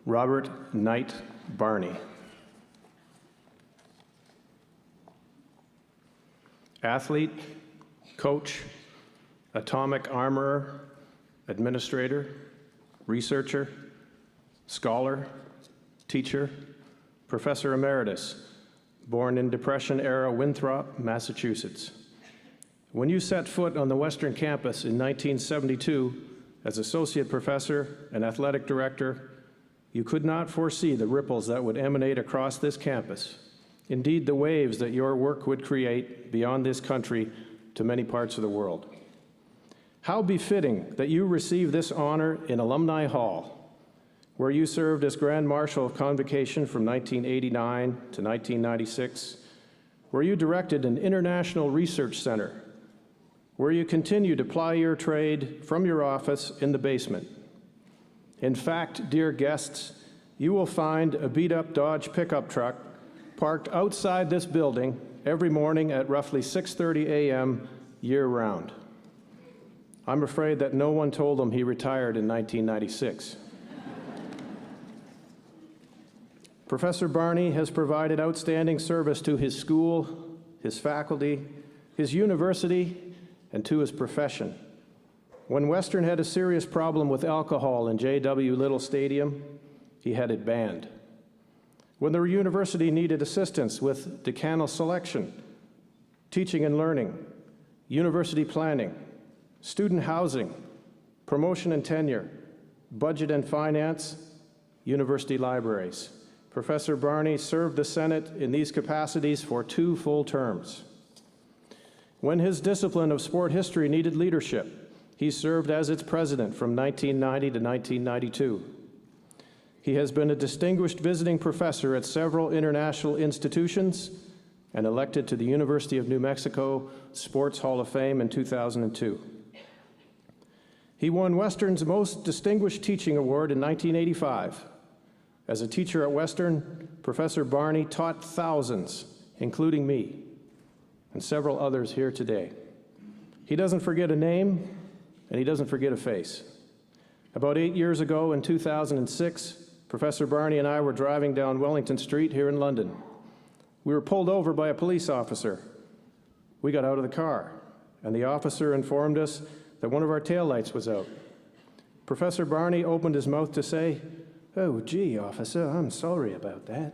Robert Knight Barney. Athlete, coach, atomic armorer, administrator, researcher, scholar, teacher, professor emeritus, born in Depression-era Winthrop, Massachusetts. When you set foot on the Western campus in 1972 as associate professor and athletic director, you could not foresee the ripples that would emanate across this campus, indeed the waves that your work would create beyond this country to many parts of the world. How befitting that you receive this honor in Alumni Hall, where you served as Grand Marshal of Convocation from 1989 to 1996, where you directed an international research center, where you continue to ply your trade from your office in the basement. In fact, dear guests, you will find a beat-up Dodge pickup truck parked outside this building every morning at roughly 6:30 a.m. year-round. I'm afraid that no one told him he retired in 1996. Professor Barney has provided outstanding service to his school, his faculty, his university, and to his profession. When Western had a serious problem with alcohol in J.W. Little Stadium, he had it banned. When the university needed assistance with decanal selection, teaching and learning, university planning, student housing, promotion and tenure, budget and finance, university libraries, Professor Barney served the Senate in these capacities for 2 full terms. When his discipline of sport history needed leadership, he served as its president from 1990 to 1992. He has been a distinguished visiting professor at several international institutions and elected to the University of New Mexico Sports Hall of Fame in 2002. He won Western's Most Distinguished Teaching Award in 1985. As a teacher at Western, Professor Barney taught thousands, including me, and several others here today. He doesn't forget a name, and he doesn't forget a face. About 8 years ago, in 2006, Professor Barney and I were driving down Wellington Street here in London. We were pulled over by a police officer. We got out of the car, and the officer informed us that one of our taillights was out. Professor Barney opened his mouth to say, "Oh, gee, officer, I'm sorry about that."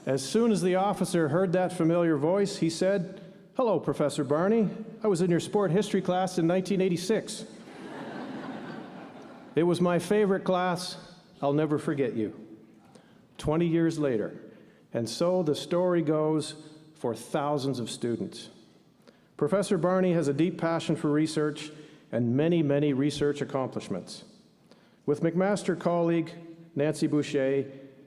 As soon as the officer heard that familiar voice, he said, "Hello, Professor Barney. I was in your sport history class in 1986. It was my favorite class. I'll never forget you." 20 years later, and so the story goes for thousands of students. Professor Barney has a deep passion for research and many, many research accomplishments. With McMaster colleague Nancy Boucher,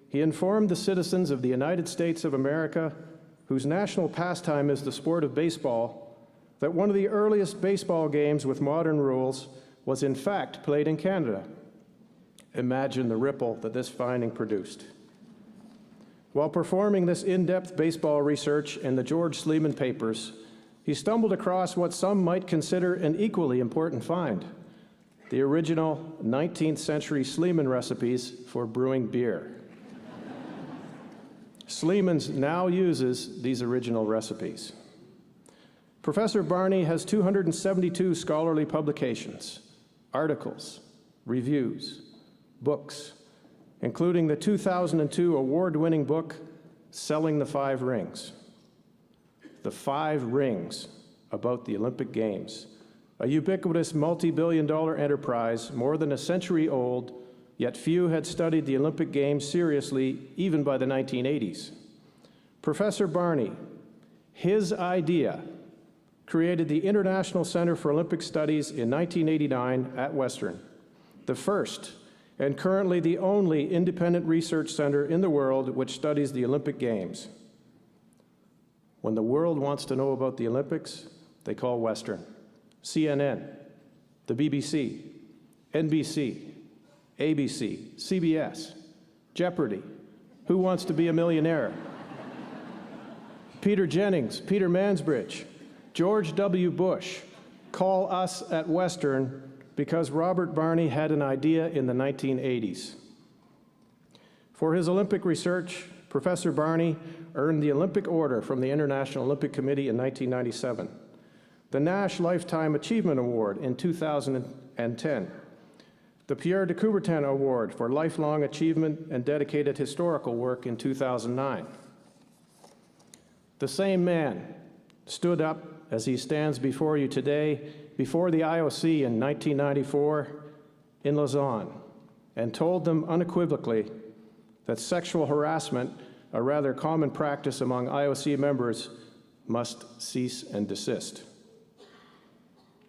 he informed the citizens of the United States of America, whose national pastime is the sport of baseball, that one of the earliest baseball games with modern rules was in fact played in Canada. Imagine the ripple that this finding produced. While performing this in-depth baseball research in the George Sleeman papers, he stumbled across what some might consider an equally important find: the original 19th century Sleeman recipes for brewing beer. Sleeman's now uses these original recipes. Professor Barney has 272 scholarly publications, articles, reviews, books, including the 2002 award-winning book, Selling the Five Rings. The Five Rings about the Olympic Games, a ubiquitous multi-billion-dollar enterprise more than a century old, yet few had studied the Olympic Games seriously even by the 1980s. Professor Barney, his idea, created the International Center for Olympic Studies in 1989 at Western, the first and currently the only independent research center in the world which studies the Olympic Games. When the world wants to know about the Olympics, they call Western. CNN, the BBC, NBC, ABC, CBS, Jeopardy, Who Wants to Be a Millionaire? Peter Jennings, Peter Mansbridge, George W. Bush call us at Western because Robert Barney had an idea in the 1980s. For his Olympic research, Professor Barney earned the Olympic Order from the International Olympic Committee in 1997, the Nash Lifetime Achievement Award in 2010, the Pierre de Coubertin Award for Lifelong Achievement and Dedicated Historical Work in 2009. The same man stood up as he stands before you today, before the IOC in 1994 in Lausanne, and told them unequivocally that sexual harassment, a rather common practice among IOC members, must cease and desist.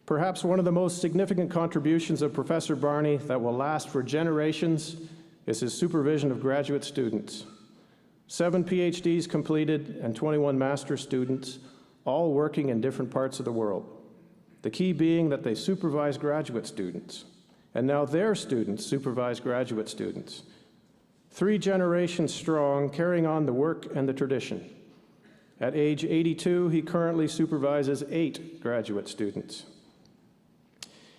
Perhaps one of the most significant contributions of Professor Barney that will last for generations is his supervision of graduate students. 7 PhDs completed and 21 master's students, all working in different parts of the world. The key being that they supervise graduate students, and now their students supervise graduate students. 3 generations strong, carrying on the work and the tradition. At age 82, he currently supervises 8 graduate students.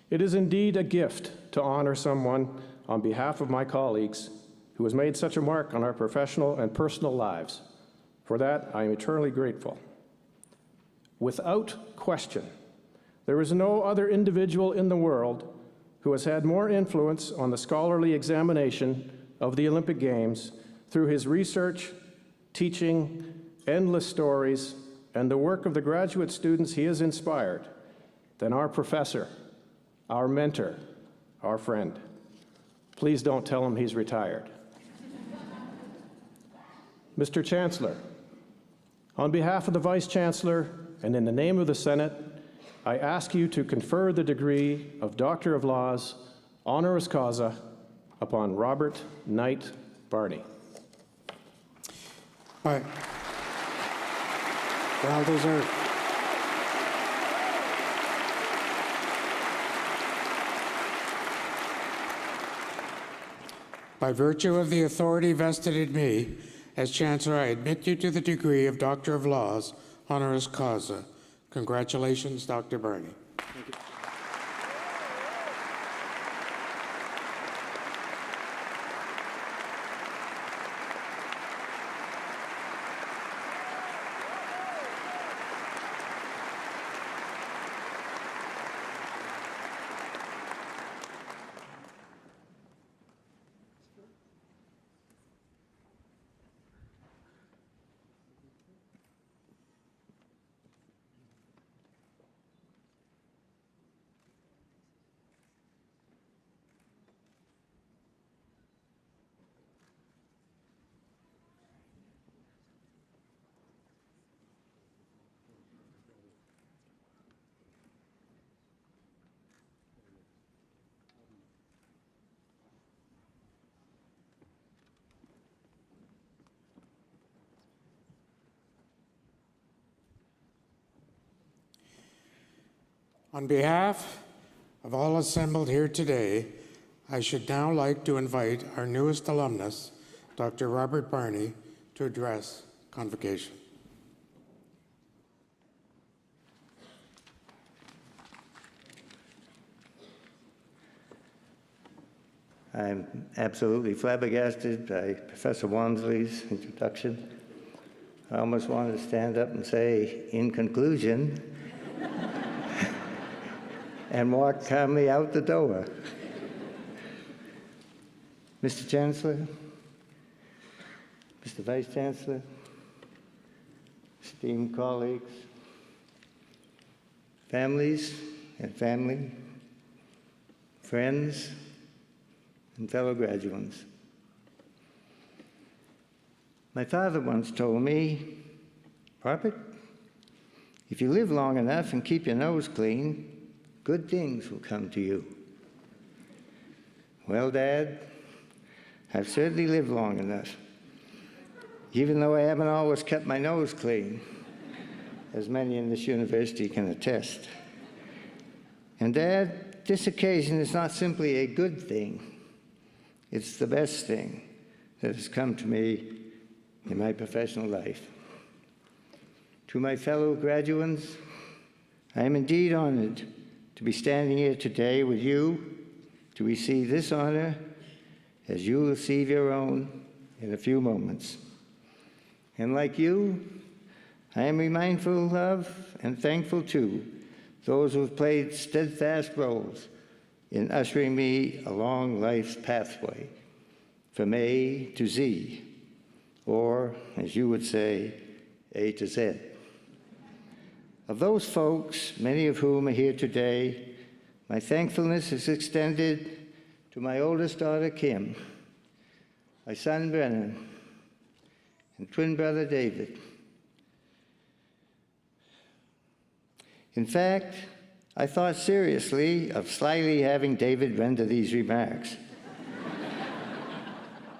It is indeed a gift to honor someone on behalf of my colleagues who has made such a mark on our professional and personal lives. For that, I am eternally grateful. Without question, there is no other individual in the world who has had more influence on the scholarly examination of the Olympic Games through his research, teaching, endless stories, and the work of the graduate students he has inspired than our professor, our mentor, our friend. Please don't tell him he's retired. Mr. Chancellor, on behalf of the Vice Chancellor and in the name of the Senate, I ask you to confer the degree of Doctor of Laws, honoris causa, upon Robert Knight Barney. All right. Well deserved. By virtue of the authority vested in me as Chancellor, I admit you to the degree of Doctor of Laws, honoris causa. Congratulations, Dr. Barney. Thank you. On behalf of all assembled here today, I should now like to invite our newest alumnus, Dr. Robert Barney, to address Convocation. I'm absolutely flabbergasted by Professor Wansley's introduction. I almost wanted to stand up and say, in conclusion, and walk calmly out the door. Mr. Chancellor, Mr. Vice Chancellor, esteemed colleagues, families and family, friends, and fellow graduates. My father once told me, Robert, if you live long enough and keep your nose clean, good things will come to you. Well, Dad, I've certainly lived long enough, even though I haven't always kept my nose clean, as many in this university can attest. And Dad, this occasion is not simply a good thing, it's the best thing that has come to me in my professional life. To my fellow graduates, I am indeed honored to to be standing here today with you to receive this honor as you receive your own in a few moments. And like you, I am mindful of and thankful to those who have played steadfast roles in ushering me along life's pathway from A to Z, or, as you would say, A to Z. Of those folks, many of whom are here today, my thankfulness is extended to my oldest daughter, Kim, my son, Brennan, and twin brother, David. In fact, I thought seriously of slyly having David render these remarks.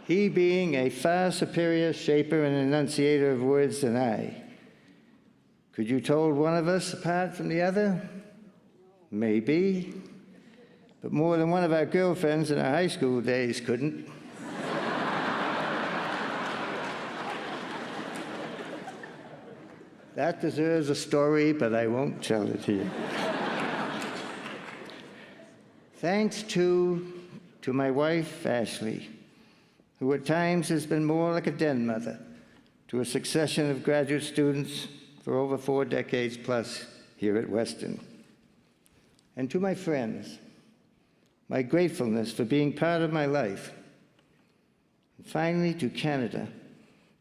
He being a far superior shaper and enunciator of words than I. Could you told one of us apart from the other? Maybe. But more than one of our girlfriends in our high school days couldn't. That deserves a story, but I won't tell it here. Thanks to my wife, Ashley, who at times has been more like a den mother to a succession of graduate students for over 4 decades plus here at Western. And to my friends, my gratefulness for being part of my life. And finally, to Canada,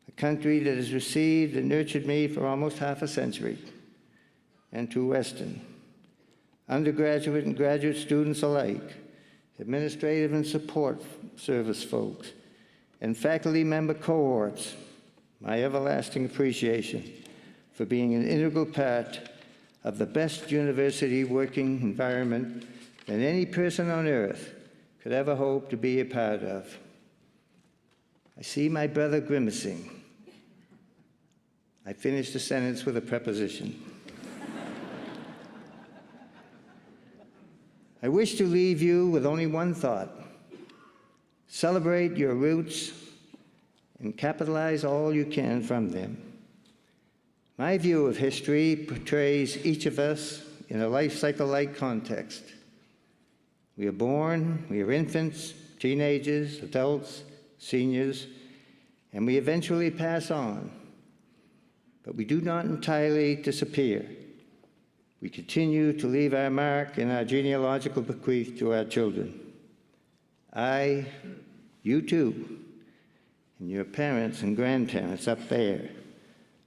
a country that has received and nurtured me for almost half a century, and to Western, undergraduate and graduate students alike, administrative and support service folks, and faculty member cohorts, my everlasting appreciation for being an integral part of the best university working environment that any person on earth could ever hope to be a part of. I see my brother grimacing. I finished the sentence with a preposition. I wish to leave you with only one thought. Celebrate your roots and capitalize all you can from them. My view of history portrays each of us in a life cycle-like context. We are born, we are infants, teenagers, adults, seniors, and we eventually pass on. But we do not entirely disappear. We continue to leave our mark in our genealogical bequeath to our children. I, you too, and your parents and grandparents up there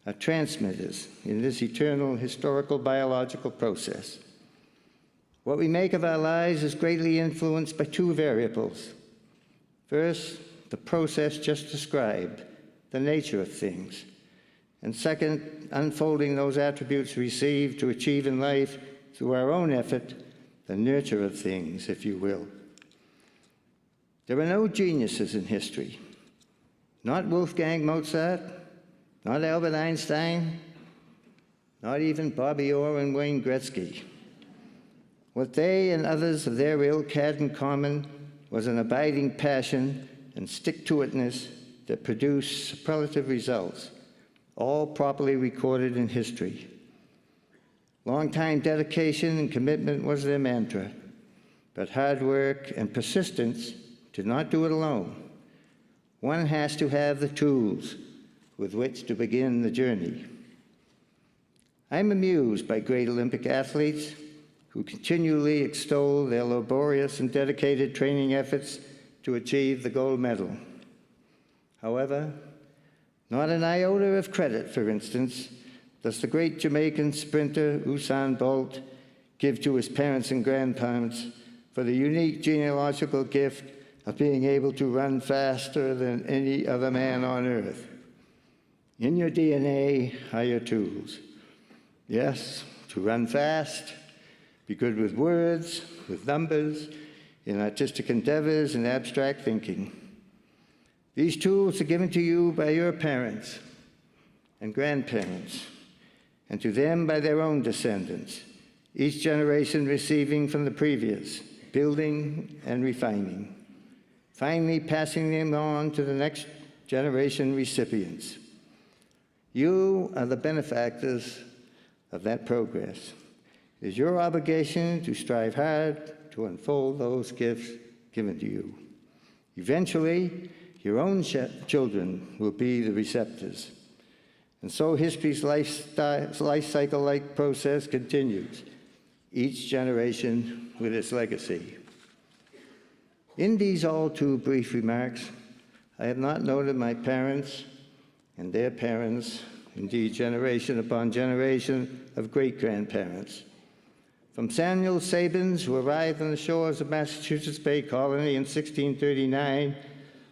are transmitters in this eternal historical biological process. What we make of our lives is greatly influenced by 2 variables. First, the process just described, the nature of things. And second, unfolding those attributes received to achieve in life through our own effort, the nurture of things, if you will. There are no geniuses in history. Not Wolfgang Mozart, not Albert Einstein, not even Bobby Orr and Wayne Gretzky. What they and others of their ilk had in common was an abiding passion and stick-to-itness that produced superlative results, all properly recorded in history. Long-time dedication and commitment was their mantra, but hard work and persistence did not do it alone. One has to have the tools with which to begin the journey. I'm amused by great Olympic athletes who continually extol their laborious and dedicated training efforts to achieve the gold medal. However, not an iota of credit, for instance, does the great Jamaican sprinter Usain Bolt give to his parents and grandparents for the unique genealogical gift of being able to run faster than any other man on earth. In your DNA are your tools. Yes, to run fast, be good with words, with numbers, in artistic endeavors and abstract thinking. These tools are given to you by your parents and grandparents, and to them by their own descendants, each generation receiving from the previous, building and refining, finally passing them on to the next generation recipients. You are the benefactors of that progress. It is your obligation to strive hard to unfold those gifts given to you. Eventually, your own children will be the receptors. And so history's life cycle-like process continues, each generation with its legacy. In these all too brief remarks, I have not noted my parents and their parents, indeed generation upon generation of great-grandparents. From Samuel Sabins, who arrived on the shores of Massachusetts Bay Colony in 1639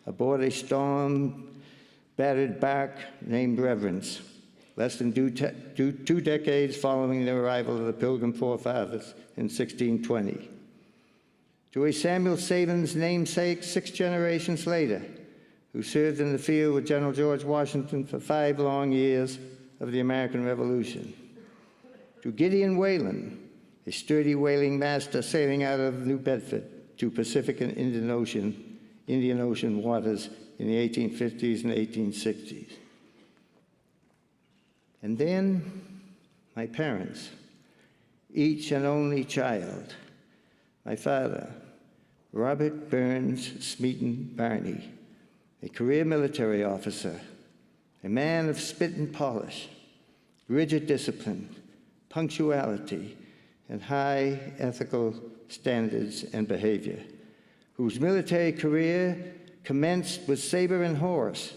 aboard a storm-battered bark named Reverence, less than two decades following the arrival of the Pilgrim forefathers in 1620. To a Samuel Sabins namesake 6 generations later, who served in the field with General George Washington for 5 long years of the American Revolution. To Gideon Whalen, a sturdy whaling master sailing out of New Bedford to Pacific and Indian Ocean waters in the 1850s and 1860s. And then my parents, each and only child. My father, Robert Burns Smeaton Barney, a career military officer, a man of spit and polish, rigid discipline, punctuality, and high ethical standards and behavior, whose military career commenced with saber and horse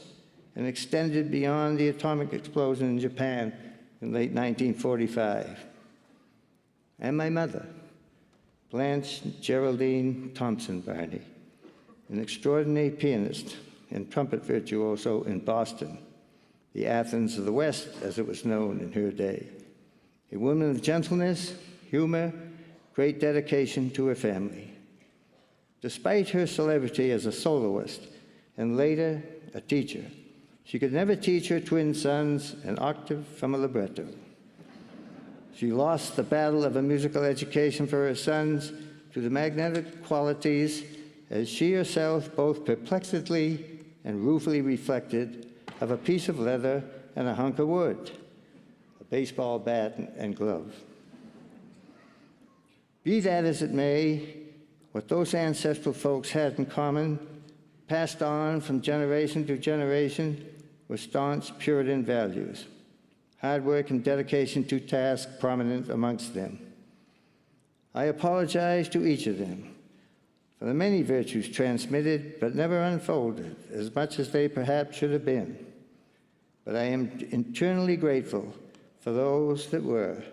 and extended beyond the atomic explosion in Japan in late 1945. And my mother, Blanche Geraldine Thompson Barney, an extraordinary pianist and trumpet virtuoso in Boston, the Athens of the West, as it was known in her day. A woman of gentleness, humor, great dedication to her family. Despite her celebrity as a soloist and later a teacher, she could never teach her twin sons an octave from a libretto. She lost the battle of a musical education for her sons to the magnetic qualities as she herself both perplexedly and ruefully reflected of a piece of leather and a hunk of wood, a baseball bat and glove. Be that as it may, what those ancestral folks had in common, passed on from generation to generation, were staunch Puritan values, hard work and dedication to task prominent amongst them. I apologize to each of them for the many virtues transmitted but never unfolded, as much as they perhaps should have been. But I am eternally grateful for those that were.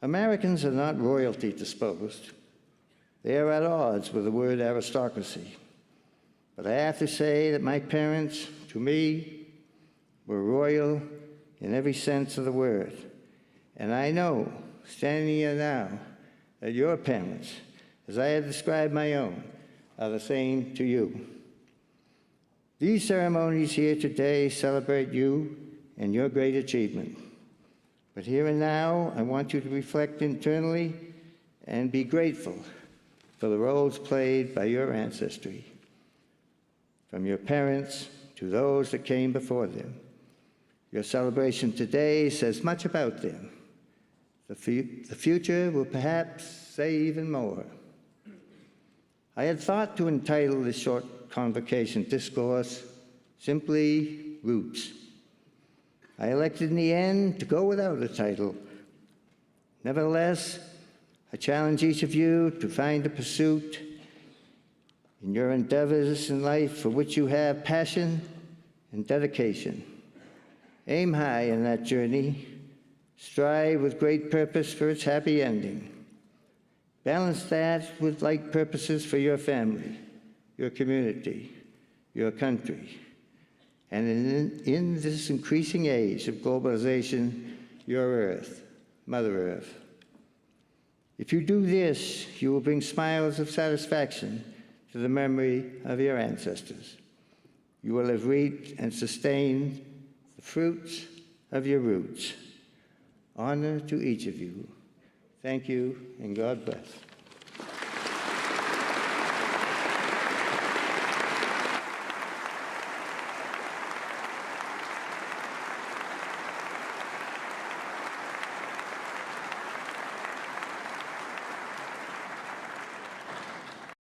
Americans are not royalty disposed. They are at odds with the word aristocracy. But I have to say that my parents, to me, were royal in every sense of the word. And I know, standing here now, that your parents, as I have described my own, are the same to you. These ceremonies here today celebrate you and your great achievement. But here and now, I want you to reflect internally and be grateful for the roles played by your ancestry, from your parents to those that came before them. Your celebration today says much about them. The future will perhaps say even more. I had thought to entitle this short convocation discourse simply Roots. I elected in the end to go without a title. Nevertheless, I challenge each of you to find a pursuit in your endeavors in life for which you have passion and dedication. Aim high in that journey. Strive with great purpose for its happy ending. Balance that with like purposes for your family, your community, your country, and in this increasing age of globalization, your Earth, Mother Earth. If you do this, you will bring smiles of satisfaction to the memory of your ancestors. You will have reaped and sustained the fruits of your roots. Honor to each of you. Thank you, and God bless.